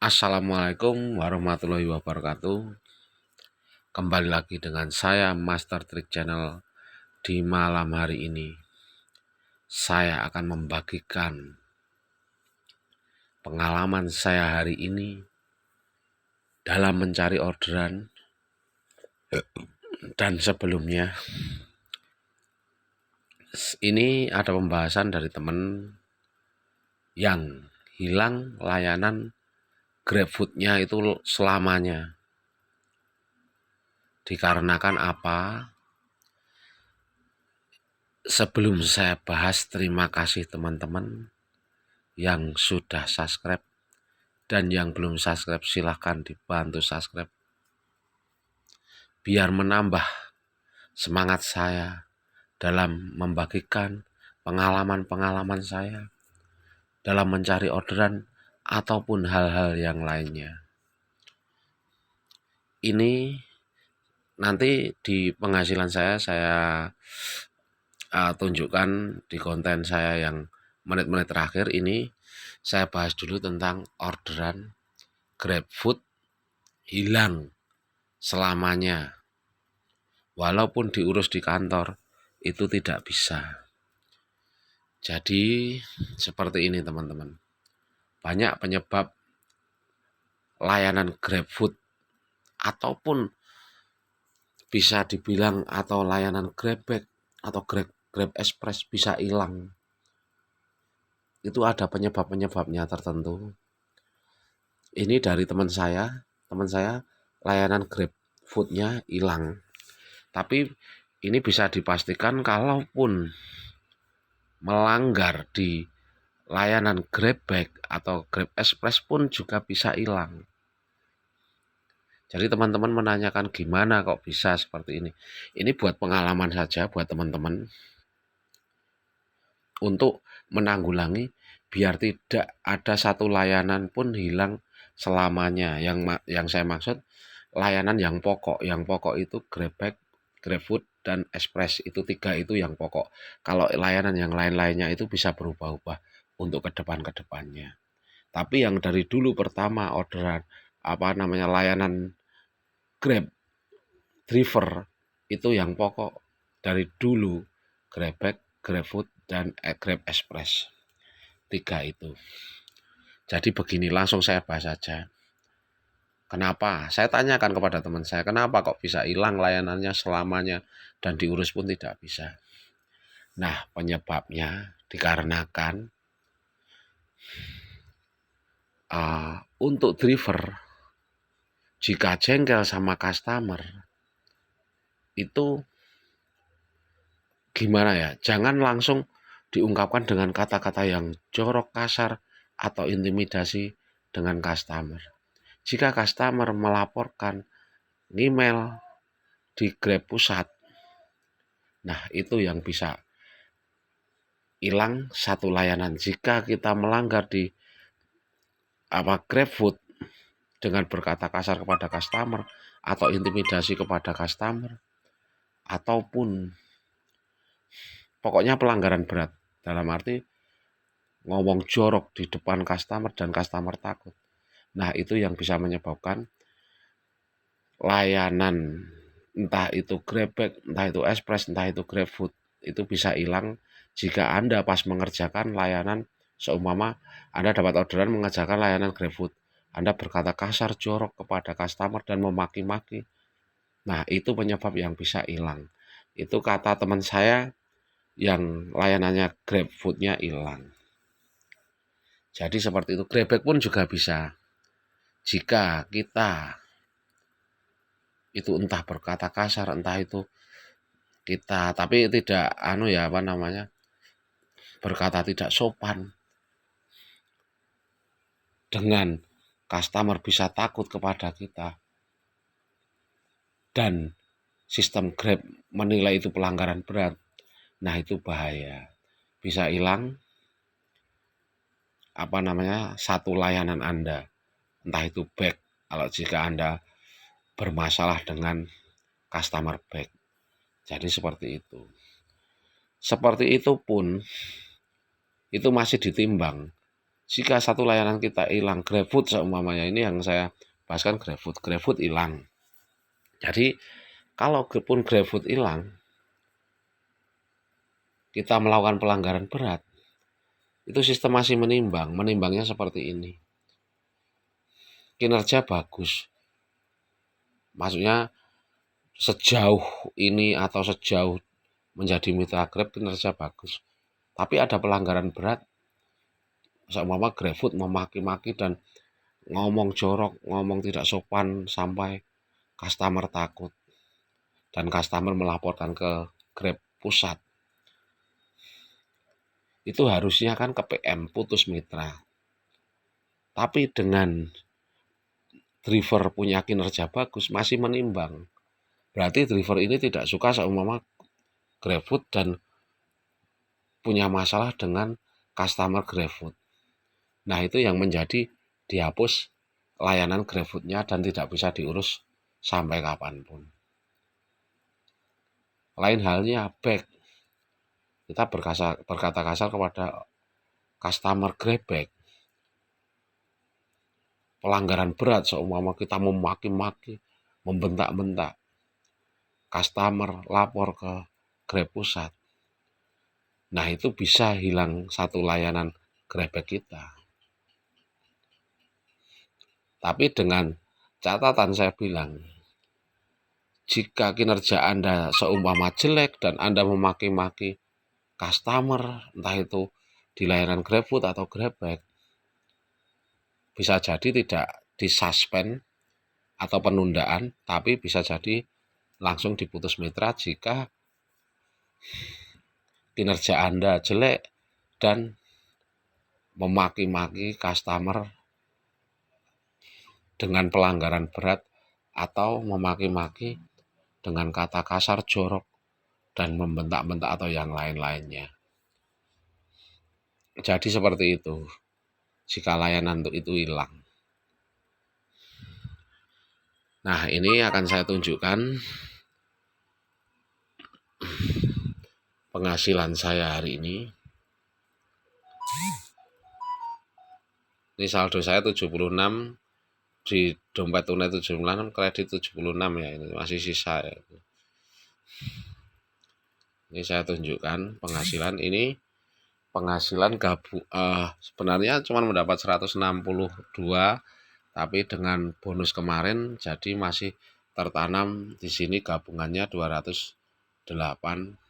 Assalamualaikum warahmatullahi wabarakatuh. Kembali lagi dengan saya Master Trick Channel. Di malam hari ini saya akan membagikan pengalaman saya hari ini dalam mencari orderan. Dan sebelumnya ini ada pembahasan dari teman yang hilang layanan GrabFood-nya itu selamanya. Dikarenakan apa? Sebelum saya bahas, terima kasih teman-teman yang sudah subscribe, dan yang belum subscribe silahkan dibantu subscribe biar menambah semangat saya dalam membagikan pengalaman-pengalaman saya dalam mencari orderan ataupun hal-hal yang lainnya. Ini nanti di penghasilan saya tunjukkan di konten saya yang menit-menit terakhir ini. Saya bahas dulu tentang orderan GrabFood hilang selamanya. Walaupun diurus di kantor, itu tidak bisa. Jadi seperti ini teman-teman. Banyak penyebab layanan GrabFood ataupun bisa dibilang atau layanan GrabBag atau Grab Express bisa hilang. Itu ada penyebab-penyebabnya tertentu. Ini dari teman saya layanan GrabFood-nya hilang. Tapi ini bisa dipastikan kalaupun melanggar di layanan GrabBag atau Grab Express pun juga bisa hilang. Jadi teman-teman menanyakan gimana kok bisa seperti ini. Ini buat pengalaman saja buat teman-teman untuk menanggulangi biar tidak ada satu layanan pun hilang selamanya. Yang saya maksud layanan yang pokok. Yang pokok itu GrabBag, GrabFood, dan Express. Itu tiga itu yang pokok. Kalau layanan yang lain-lainnya itu bisa berubah-ubah untuk kedepannya. Tapi yang dari dulu pertama orderan layanan Grab driver itu yang pokok dari dulu, GrabBag, GrabFood, dan Grab Express. Tiga itu. Jadi begini, langsung saya bahas saja. Kenapa? Saya tanyakan kepada teman saya, kenapa kok bisa hilang layanannya selamanya dan diurus pun tidak bisa. Nah, penyebabnya dikarenakan untuk driver, jika jengkel sama customer, itu gimana ya? Jangan langsung diungkapkan dengan kata-kata yang jorok, kasar, atau intimidasi dengan customer. Jika customer melaporkan email di Grab pusat, nah itu yang bisa hilang satu layanan. Jika kita melanggar di GrabFood dengan berkata kasar kepada customer atau intimidasi kepada customer, ataupun pokoknya pelanggaran berat dalam arti ngomong jorok di depan customer dan customer takut. Nah, itu yang bisa menyebabkan layanan entah itu GrabBag, entah itu Express, entah itu GrabFood itu bisa hilang jika Anda pas mengerjakan layanan. Seumpama Anda dapat orderan mengerjakan layanan GrabFood, Anda berkata kasar jorok kepada customer dan memaki-maki. Nah, itu penyebab yang bisa hilang. Itu kata teman saya yang layanannya GrabFood-nya hilang. Jadi seperti itu. GrabBag pun juga bisa. Jika kita itu entah berkata kasar, entah itu kita tapi tidak berkata tidak sopan dengan customer, bisa takut kepada kita dan sistem Grab menilai itu pelanggaran berat. Nah, itu bahaya. Bisa hilang satu layanan Anda, entah itu bag kalau jika Anda bermasalah dengan customer bag. Jadi seperti itu. Seperti itu pun itu masih ditimbang. Jika satu layanan kita hilang, GrabFood seumpamanya, ini yang saya bahaskan GrabFood hilang. Jadi kalau pun GrabFood hilang, kita melakukan pelanggaran berat, itu sistem masih menimbang. Menimbangnya seperti ini. Kinerja bagus. Maksudnya sejauh ini atau sejauh menjadi mitra Grab kinerja bagus. Tapi ada pelanggaran berat, seumpama GrabFood memaki-maki dan ngomong jorok, ngomong tidak sopan sampai customer takut. Dan customer melaporkan ke Grab pusat. Itu harusnya kan ke PM, putus mitra. Tapi dengan driver punya kinerja bagus, masih menimbang. Berarti driver ini tidak suka seumpama GrabFood dan punya masalah dengan customer GrabFood. Nah, itu yang menjadi dihapus layanan GrabFood-nya dan tidak bisa diurus sampai kapanpun. Lain halnya back. Kita berkata kasar kepada customer Grabback. Pelanggaran berat seumpama kita memaki-maki, membentak-bentak. Customer lapor ke Grab pusat. Nah, itu bisa hilang satu layanan Grabback kita. Tapi dengan catatan saya bilang, jika kinerja Anda seumpama jelek dan Anda memaki-maki customer, entah itu di layanan GrabFood atau Grabback, bisa jadi tidak disuspend atau penundaan, tapi bisa jadi langsung diputus mitra jika kinerja Anda jelek dan memaki-maki customer dengan pelanggaran berat atau memaki-maki dengan kata kasar, jorok, dan membentak-bentak atau yang lain-lainnya. Jadi seperti itu jika layanan itu hilang. Nah, ini akan saya tunjukkan penghasilan saya hari ini. Ini saldo saya 76, di dompet tunai 76, kredit 76 ya, ini masih sisa ya. Ini saya tunjukkan penghasilan ini. Penghasilan sebenarnya cuma mendapat 162, tapi dengan bonus kemarin jadi masih tertanam di sini gabungannya 208.800.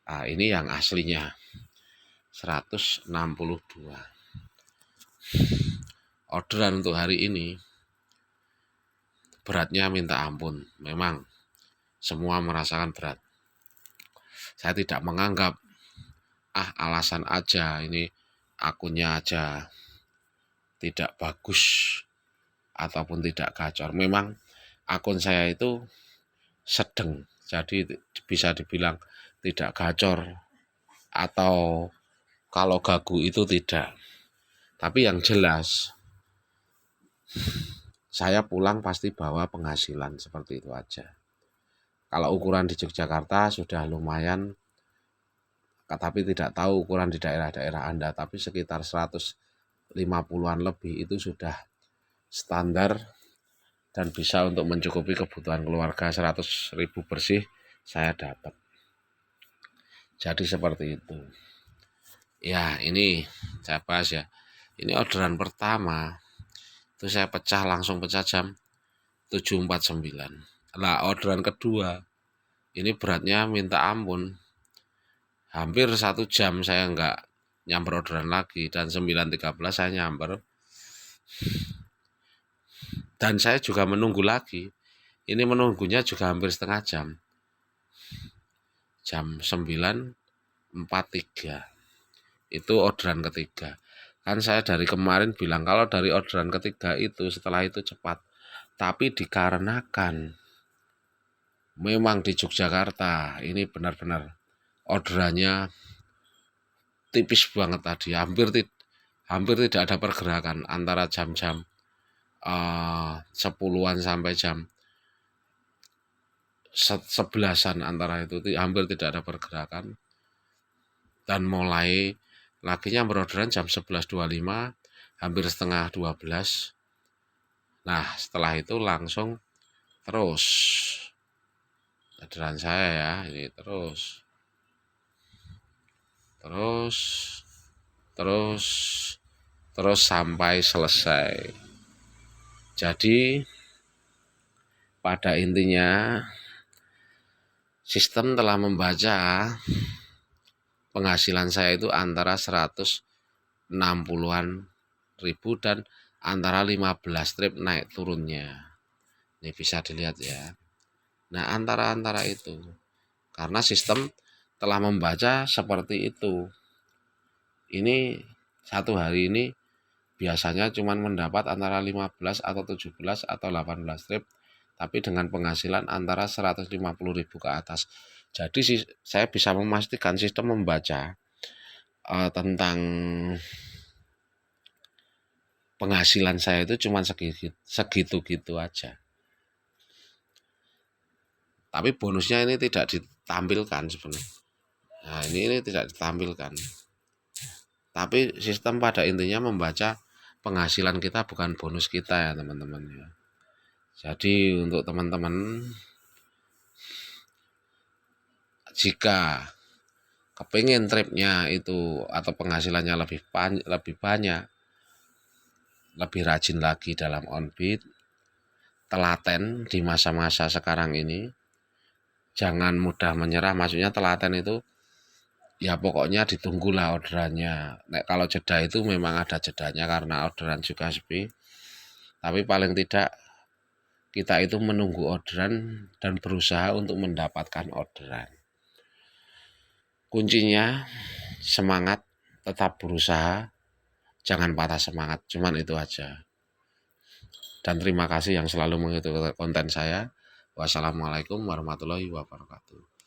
Nah, ini yang aslinya 162. Orderan untuk hari ini beratnya minta ampun. Memang semua merasakan berat. Saya tidak menganggap alasan aja, ini akunnya aja tidak bagus ataupun tidak gacor. Memang akun saya itu sedang, jadi bisa dibilang tidak gacor atau kalau gagu itu tidak. Tapi yang jelas saya pulang pasti bawa penghasilan, seperti itu aja. Kalau ukuran di Yogyakarta sudah lumayan, tapi tidak tahu ukuran di daerah-daerah Anda, tapi sekitar 150-an lebih itu sudah standar dan bisa untuk mencukupi kebutuhan keluarga. 100.000 bersih saya dapat. Jadi seperti itu. Ya, ini saya bahas ya. Ini orderan pertama itu saya langsung pecah jam 7.49. Nah, orderan kedua ini beratnya minta ampun. Hampir 1 jam saya nggak nyamper orderan lagi, dan 9.13 saya nyamper. Dan saya juga menunggu lagi. Ini menunggunya juga hampir setengah jam. Jam 9.43. Itu orderan ketiga. Kan saya dari kemarin bilang kalau dari orderan ketiga itu setelah itu cepat. Tapi dikarenakan memang di Yogyakarta ini benar-benar orderannya tipis banget tadi. Hampir tidak ada pergerakan antara jam-jam 10-an sampai jam 11-an, antara itu hampir tidak ada pergerakan. Dan mulai lakinya berorderan jam 11.25, hampir setengah 12. Nah, setelah itu langsung terus orderan saya ya, ini terus terus terus terus sampai selesai. Jadi pada intinya sistem telah membaca penghasilan saya itu antara 160-an ribu dan antara 15 trip naik turunnya. Ini bisa dilihat ya. Nah, antara itu karena sistem telah membaca seperti itu. Ini satu hari ini biasanya cuma mendapat antara 15 atau 17 atau 18 trip, tapi dengan penghasilan antara 150.000 ke atas. Jadi saya bisa memastikan sistem membaca tentang penghasilan saya itu cuma segitu-gitu aja. Tapi bonusnya ini tidak ditampilkan sebenarnya. Nah, ini tidak ditampilkan. Tapi sistem pada intinya membaca penghasilan kita, bukan bonus kita ya teman-teman ya. Jadi untuk teman-teman, jika kepingin tripnya itu atau penghasilannya lebih banyak, lebih rajin lagi dalam on-beat, telaten di masa-masa sekarang ini, jangan mudah menyerah. Maksudnya telaten itu ya pokoknya ditunggulah orderannya. Nah, kalau jeda itu memang ada jedanya karena orderan juga sepi, tapi paling tidak kita itu menunggu orderan dan berusaha untuk mendapatkan orderan. Kuncinya semangat, tetap berusaha, jangan patah semangat, cuman itu aja. Dan terima kasih yang selalu mengikuti konten saya. Wassalamualaikum warahmatullahi wabarakatuh.